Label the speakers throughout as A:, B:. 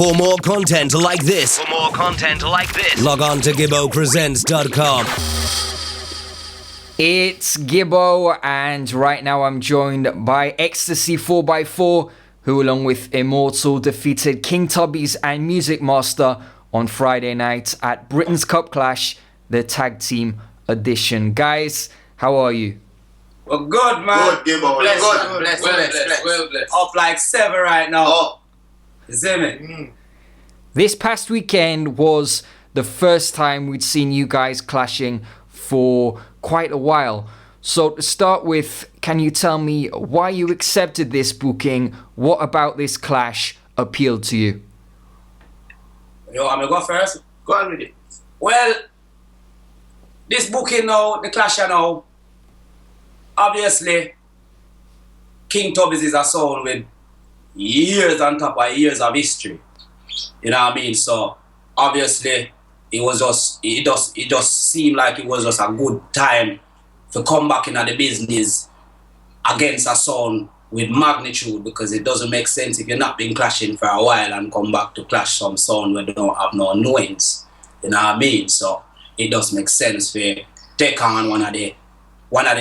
A: For more content like this, log on to GibboPresents.com.
B: It's Gibbo, and right now I'm joined by Ecstasy 4x4, who along with Immortal defeated King Tubbys and Music Master on Friday night at Britain's Cup Clash, the tag team edition. Guys, how are you?
C: Well, good, man.
D: Good, Gibbo.
C: Bless. Up like 7 right now.
D: Oh.
C: You see me?
B: This past weekend was the first time we'd seen you guys clashing for quite a while. So to start with, can you tell me why you accepted this booking? What about this clash appealed to you?
C: Yo, I'm gonna go first.
D: Go on with it.
C: Well, this booking now, the clash now, obviously, King Tubbys is a sound with years on top of years of history. You know what I mean? So obviously, it just seemed like it was just a good time to come back into the business against a sound with magnitude, because it doesn't make sense if you're not been clashing for a while and come back to clash some sound where they don't have no knowings. You know what I mean? So it does make sense for take on one of the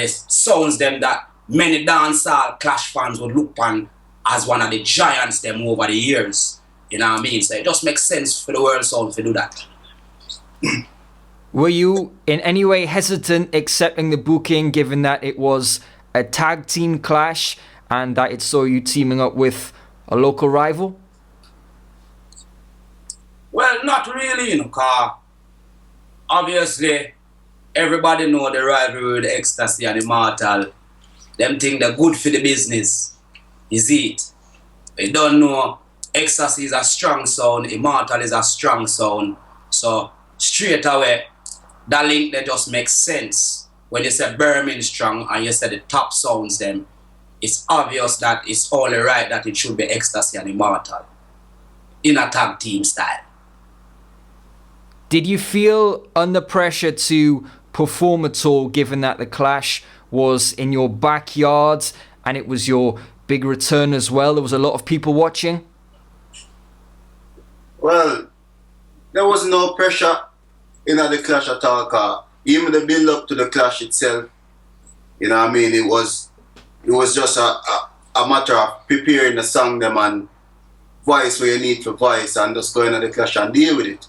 C: sounds them that many dancehall clash fans would look on as one of the giants them over the years. You know what I mean? So it just makes sense for the world sound to do that.
B: Were you in any way hesitant accepting the booking, given that it was a tag team clash and that it saw you teaming up with a local rival?
C: Well, not really, cause obviously everybody know the rivalry with Ecstasy and Immortal. Them think they're good for the business. Is it? They don't know Ecstasy is a strong sound, Immortal is a strong sound. So straight away, that link they just makes sense. When you say Birmingham strong and you say the top sounds them, it's obvious that it's only right that it should be Ecstasy and Immortal in a tag team style.
B: Did you feel under pressure to perform at all, given that the clash was in your backyard and it was your big return as well? There was a lot of people watching.
D: Well, there was no pressure in the clash at all, cause even the build up to the clash itself, you know what I mean, it was just a matter of preparing the song them and voice where you need for voice and just going to the clash and deal with it.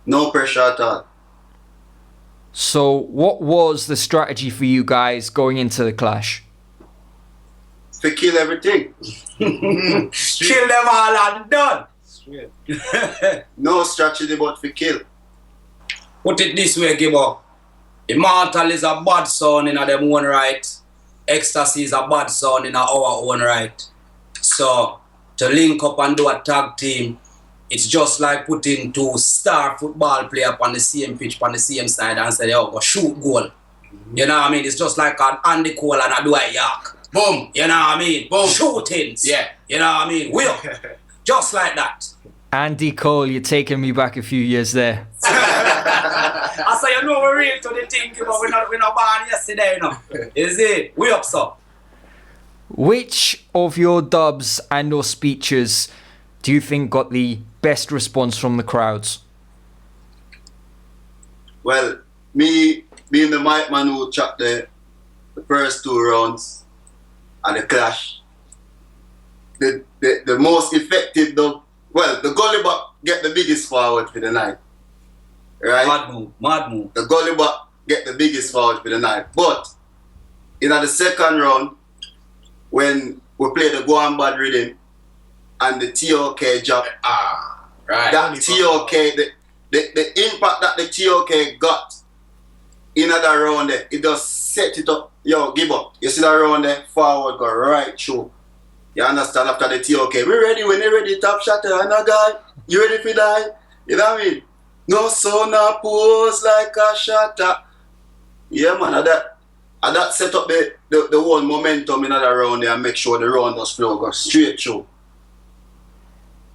D: No pressure at all.
B: So what was the strategy for you guys going into the clash?
D: To kill everything.
C: Kill them all and done.
D: No strategy but to kill.
C: Put it this way, Gibbo. Immortal is a bad sound in them own right. Ecstasy is a bad sound in our own right. So, to link up and do a tag team, it's just like putting 2 star football players on the same pitch, on the same side, and say, oh, go shoot goal. You know what I mean? It's just like an Andy Cole and a Dwight York. Boom. You know what I mean? Boom. Shootings. Yeah. You know what I mean? Will. Just like that.
B: Andy Cole, you're taking me back a few years there.
C: I say, you know, we're real to the thing, but we're not born yesterday, you know. Is it? We up, so.
B: Which of your dubs and or speeches do you think got the best response from the crowds?
D: Well, me being the mic man who chopped the first 2 rounds at the clash, the most effective dub, well, the gully buck get the biggest forward for the night. Right?
C: Mad move.
D: The gully buck get the biggest forward for the night. But in the second round, when we play the go and bad rhythm and the TOK drop,
C: right.
D: That TOK, the impact that the TOK got in that round there, it just set it up. Yo, give up. You see that round there, forward, go right through. You understand? After the TOK, we ready when you ready, top shot, and a guy, you ready for die? You know what I mean? No son pose like a shatter. Yeah, man, and that set up the whole momentum in that round there and make sure the round does flow, go straight through.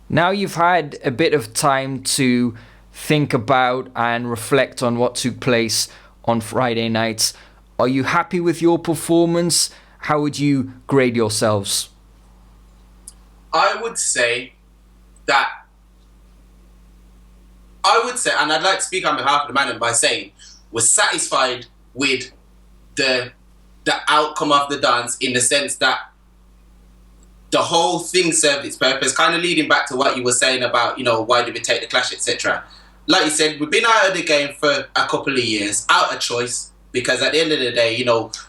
B: Now you've had a bit of time to think about and reflect on what took place on Friday nights. Are you happy with your performance? How would you grade yourselves?
E: I would say that I would say, and I'd like to speak on behalf of the man by saying, we're satisfied with the outcome of the dance in the sense that the whole thing served its purpose, kind of leading back to what you were saying about, why did we take the clash, etc. Like you said, we've been out of the game for a couple of years, out of choice, because at the end of the day,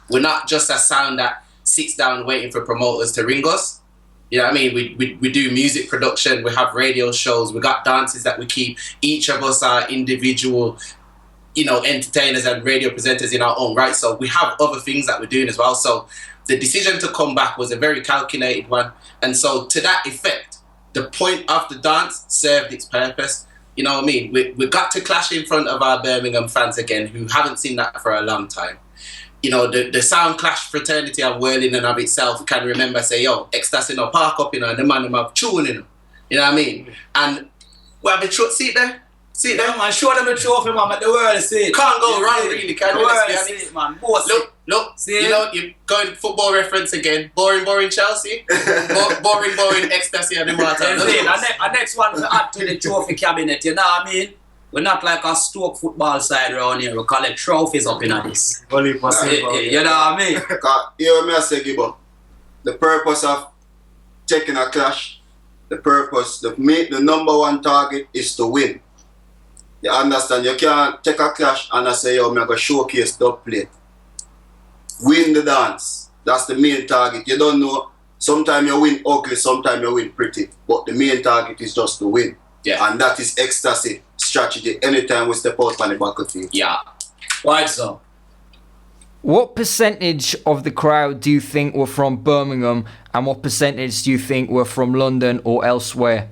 E: we're not just a sound that sits down waiting for promoters to ring us. You know what I mean? We do music production, we have radio shows, we got dances that we keep. Each of us are individual, entertainers and radio presenters in our own right. So we have other things that we're doing as well. So the decision to come back was a very calculated one. And so to that effect, the point of the dance served its purpose. You know what I mean? We got to clash in front of our Birmingham fans again, who haven't seen that for a long time. The sound clash fraternity of whirling and of itself can remember say, yo, ecstasy no park up, and the man them have tune, You know what I mean? And we have a seat there. See them, man. Show them a trophy, man. Make the world see it. Can't go wrong, really. Can you? Let's be honest. See it, man. Look. See you're going football reference again. Boring Chelsea. boring ecstasy and Immortal.
C: Our next one to add to the trophy cabinet, you know what I mean? We're not like a Stoke football side around here. We collect trophies up in this.
D: Only possible.
C: You know what I mean?
D: Hear me say, Gibbo. The purpose of taking a clash, the number one target is to win. You understand? You can't take a clash and I say, yo, I'm going to showcase dub plate. Win the dance. That's the main target. You don't know. Sometimes you win ugly, sometimes you win pretty. But the main target is just to win.
C: Yeah.
D: And that is ecstasy strategy anytime we step out on the battlefield.
C: Yeah. Why so?
B: What percentage of the crowd do you think were from Birmingham, and what percentage do you think were from London or elsewhere?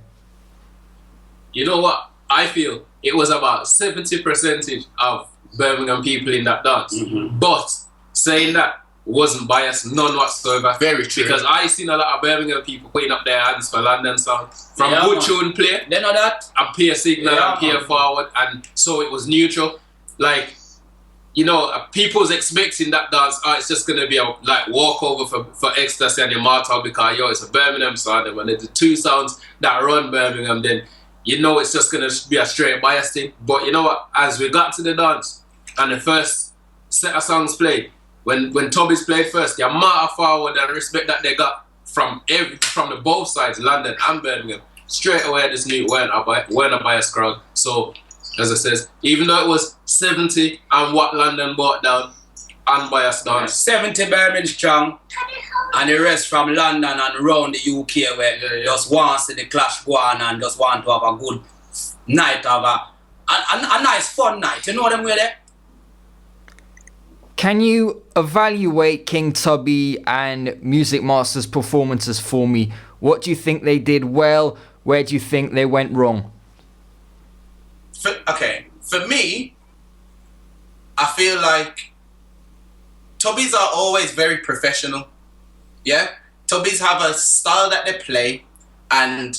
E: You know what? I feel it was about 70% of Birmingham people in that dance.
C: Mm-hmm.
E: But saying that, wasn't biased, none whatsoever.
C: Very true.
E: Because I seen a lot of Birmingham people putting up their hands for London sound. From good tune play,
C: they know that.
E: and peer signal and peer forward, and so it was neutral. Like, people's expecting that dance, it's just gonna be a walkover for ecstasy and Immortal because it's a Birmingham sound, and when there's the two sounds that run Birmingham, then it's just gonna be a straight bias thing. But you know what? As we got to the dance and the first set of songs played, when Tubbys played first, the amount of forward and respect that they got from the both sides, London and Birmingham, straight away this new weren't a biased crowd. So, as I says, even though it was 70 and what London brought down, unbiased dance.
C: 70 Birmingham strong, and the rest from London and around the UK where just want to see the clash go on and just want to have a good night of a nice fun night. You know them way there?
B: Can you evaluate King Tubby and Music Master's performances for me? What do you think they did well? Where do you think they went wrong?
E: For me, I feel like Tubbys are always very professional. Yeah? Tubbys have a style that they play, and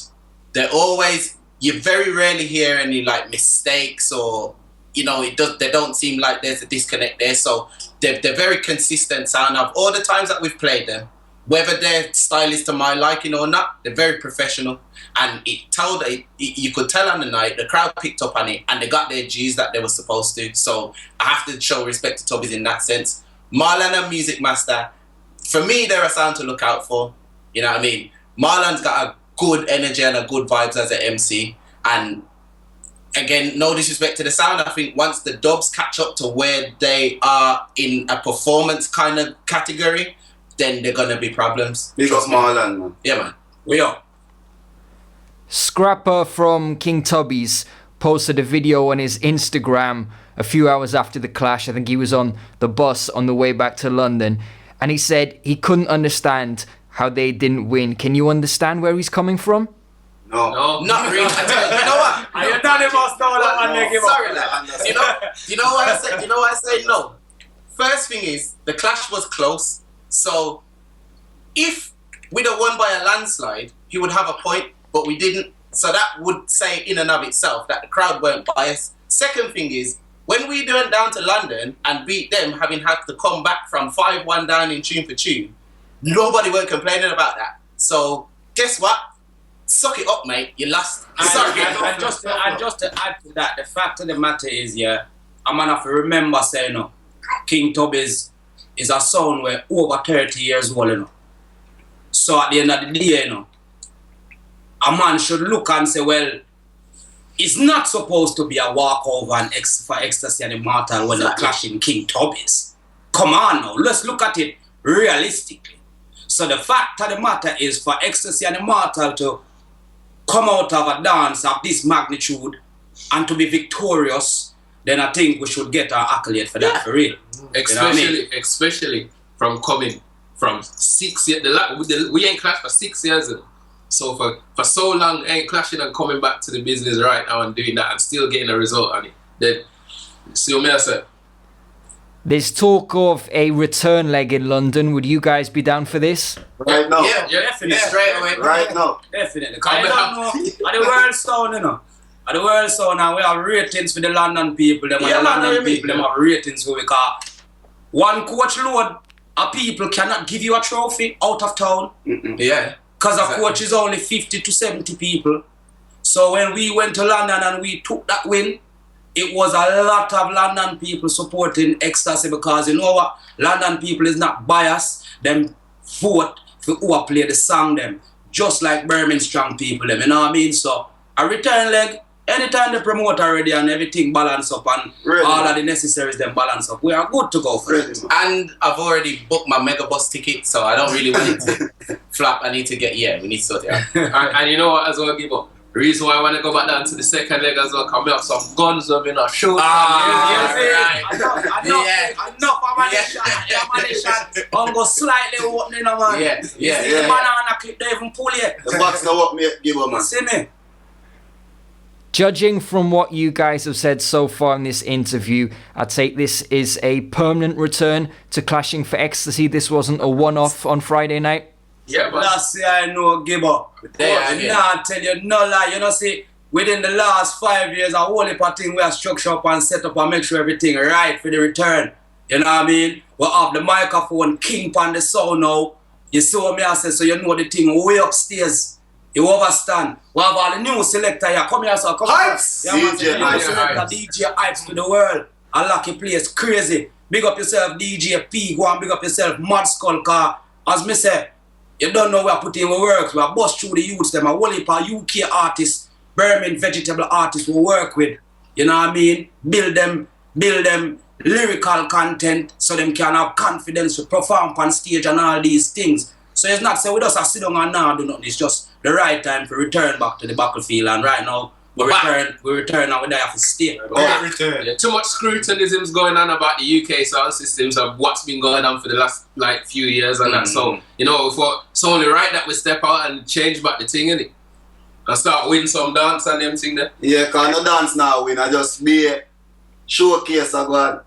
E: you very rarely hear any mistakes or they don't seem like there's a disconnect there. So they're very consistent sound. Of all the times that we've played them, whether their style is to my liking or not, they're very professional. And you could tell on the night, the crowd picked up on it and they got their G's that they were supposed to. So I have to show respect to Tubbys in that sense. Marlon and Music Master, for me, they're a sound to look out for. You know what I mean? Marlon's got a good energy and a good vibes as an MC. And again, no disrespect to the sound. I think once the dubs catch up to where they are in a performance kind of category, then they're gonna be problems.
D: Big up Marlon, man.
E: Yeah, man.
C: We are.
B: Scrapper from King Tubbys posted a video on his Instagram a few hours after the clash. I think he was on the bus on the way back to London, and he said he couldn't understand how they didn't win. Can you understand where he's coming from?
E: No, not really. You know what?
C: You thought it was
E: Sorry, lad. You know what I said? You know what I say? No. First thing is, the clash was close. So, if we'd have won by a landslide, he would have a point, but we didn't. So that would say in and of itself that the crowd weren't biased. Second thing is, when we went down to London and beat them, having had to come back from 5-1 down in tune for tune, nobody were complaining about that. So, guess what? suck it up, mate. You lost.
C: And just to add to that, the fact of the matter is, yeah, I'm gonna have to remember saying, you know, King Tubbys is a son where over 30 years old, you know. So at the end of the day, you know, a man should look and say, well, it's not supposed to be a walkover and for Ecstasy and Immortal when they're clashing King Tubbys. Come on now, let's look at it realistically. So the fact of the matter is for Ecstasy and Immortal to come out of a dance of this magnitude and to be victorious, then I think we should get our accolade for that, for real.
E: Especially from coming from 6 years. We ain't clashed for 6 years. So for so long, ain't clashing and coming back to the business right now and doing that and still getting a result on it. Then, see what I said?
B: There's talk of a return leg in London. Would you guys be down for this?
D: Right now.
E: Yeah, definitely. Straight away.
D: Right now.
C: Definitely. Because I don't know, at the World Sound, you know. At the World Sound now, we have ratings for the London people. Them and the London people, them have ratings for because one coach load of people cannot give you a trophy out of town.
E: Yeah.
C: Because a coach is only 50 to 70 people. So when we went to London and we took that win, it was a lot of London people supporting Ecstasy because you know what? London people is not biased. Them vote for who play the song them. Just like Birmingham strong people them, you know what I mean? So a return leg, anytime they promote already and everything balance up and all of the necessaries them balance up, we are good to go for it.
E: And I've already booked my mega bus ticket, so I don't really want it to flap. I need to get, we need to sort it out. and you know what as well, give up. The reason why I want to go back down to the second leg as well, come up some guns up in our shoot.
C: Enough ammunition. I'm going slightly opening, man.
E: Yeah.
C: The banana clip, they even pull it.
D: The box now what me give up, man.
C: See me?
B: Judging from what you guys have said so far in this interview, I take this is a permanent return to clashing for Ecstasy. This wasn't a one-off on Friday night.
E: Yeah, but
C: that's it, I know, give up. I tell you, no lie. You know, see, within the last 5 years, a whole heap of things we have structured up and set up and make sure everything right for the return. You know what I mean? We have the microphone king on the sound now. You see what me I say, so you know the thing way upstairs. You understand? We have all the new selector here. Come here, sir. Come here.
D: DJ
C: Hypes. DJ Hypes to the world. A lucky place. Crazy. Big up yourself, DJ P. Go and big up yourself, Mad Skull car. As me say, you don't know where I put in my work. We are bust through the youths. Them a whole heap of UK artists, Birmingham vegetable artists we work with. You know what I mean? Build them lyrical content so them can have confidence to perform on stage and all these things. So it's not say we just sit down and now do nothing. It's just the right time to return back to the battlefield. And right now we return and we there to stay.
E: Yeah, too much scrutinism's going on about the UK sound systems of what's been going on for the last few years and that. So you know, it's only right that we step out and change back the thing, innit? And start winning some dance and them thing there.
D: Yeah, cause no dance now win. I just be a showcase of God.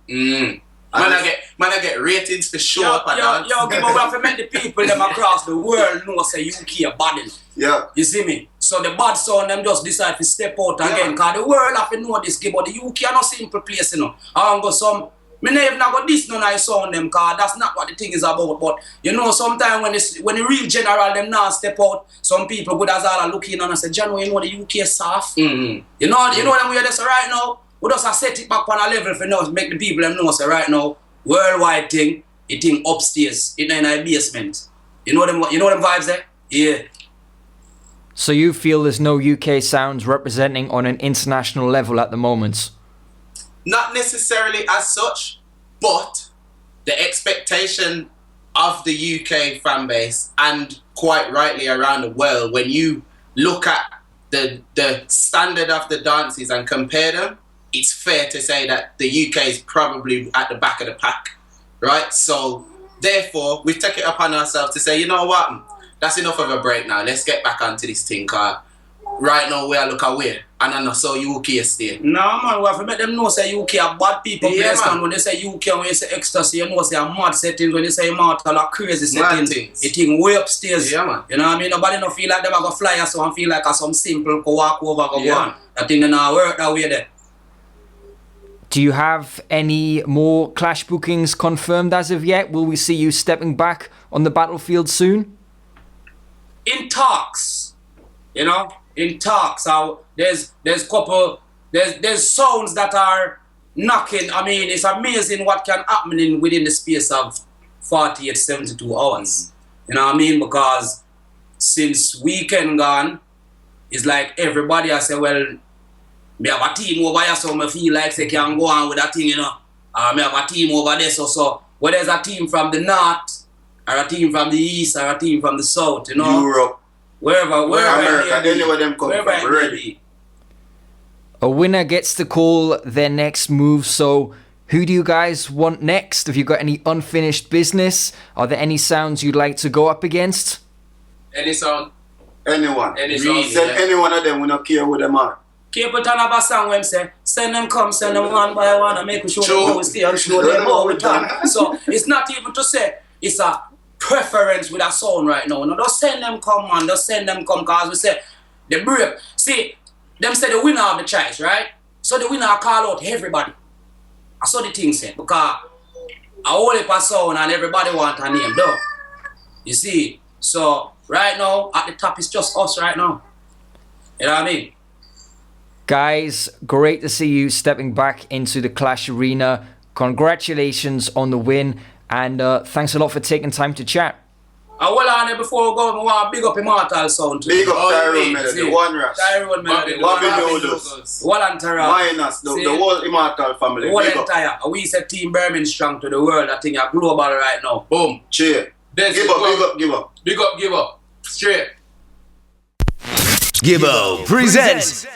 E: I get ratings for show up and dance.
C: Yo, give up, we have to make the people them across the world know say UK are bad.
D: Yeah.
C: You see me? So the bad sound them just decide to step out again. Cause the world have to know this, but the UK are not simple place, you know. I go some, me never even got this none I sound them, cause that's not what the thing is about. But you know, sometimes when the real general them now step out, some people good as all are looking and say, John, you know the UK soft. You know them we are just right now. We just set it back on a level for now to make the people them know say right now, worldwide thing, it thing upstairs, it in a basement. You know them vibes there? Yeah.
B: So you feel there's no UK sounds representing on an international level at the moment?
E: Not necessarily as such, but the expectation of the UK fan base, and quite rightly around the world, when you look at the standard of the dances and compare them, it's fair to say that the UK is probably at the back of the pack, right? So therefore, we take it upon ourselves to say, you know what, that's enough of a break now. Let's get back onto this thing, cause right now we are look away, and I know so UK stay.
C: No man, we have to make them know say UK are bad people.
E: Yeah, man.
C: When they say UK, when you say Ecstasy, you know say a mad settings. When you say Immortal, a crazy settings. It thing way upstairs.
E: Yeah, man.
C: You know what I mean? Nobody don't feel like them are gonna fly us, so I feel like some simple go walk over go on. That thing don't work that way there.
B: Do you have any more clash bookings confirmed as of yet? Will we see you stepping back on the battlefield soon?
C: In talks. you know, in talks. So there's sounds that are knocking. I mean, it's amazing what can happen within the space of 48, 72 hours. You know what I mean? Because since weekend gone, it's like everybody has said, well, me have a team over here, so I feel like they can go on with that thing, you know. Me have a team over there, so whether it's a team from the north, or a team from the east, or a team from the south, you know.
D: Europe.
C: Wherever
D: America, anywhere them come from, ready.
B: A winner gets to call their next move, so who do you guys want next? Have you got any unfinished business? Are there any sounds you'd like to go up against?
E: Any sound?
D: Anyone.
E: Any
D: Really,
E: sound,
D: send any one of them, we don't care who them are.
C: Keep it on a song when say, send them come, send them one by one, and make sure them how we stay and show them how we talk. So it's not even to say, it's a preference with a sound right now. No, just send them come, man, just send them come, because we say, the brave. See, them say the winner of the choice, right? So the winner call out everybody. I saw the thing said, because I hold it a sound and everybody want a name, though. You see? So, right now, at the top, it's just us right now. You know what I mean?
B: Guys, great to see you stepping back into the Clash Arena. Congratulations on the win, and thanks a lot for taking time to chat.
C: Well, on there before we go, I want to big up Immortal sound too.
D: Big up Tyrone Melody, One Rush.
C: Tyrone Melody,
D: Bobby Noodles.
C: Wall and Terra.
D: Minus, the whole Immortal family.
C: The whole
D: Big up.
C: entire. We said Team Birmingham strong to the world. I think are global right now. Boom.
D: Cheer. Give up.
E: Big up. Straight.
A: Gibbo presents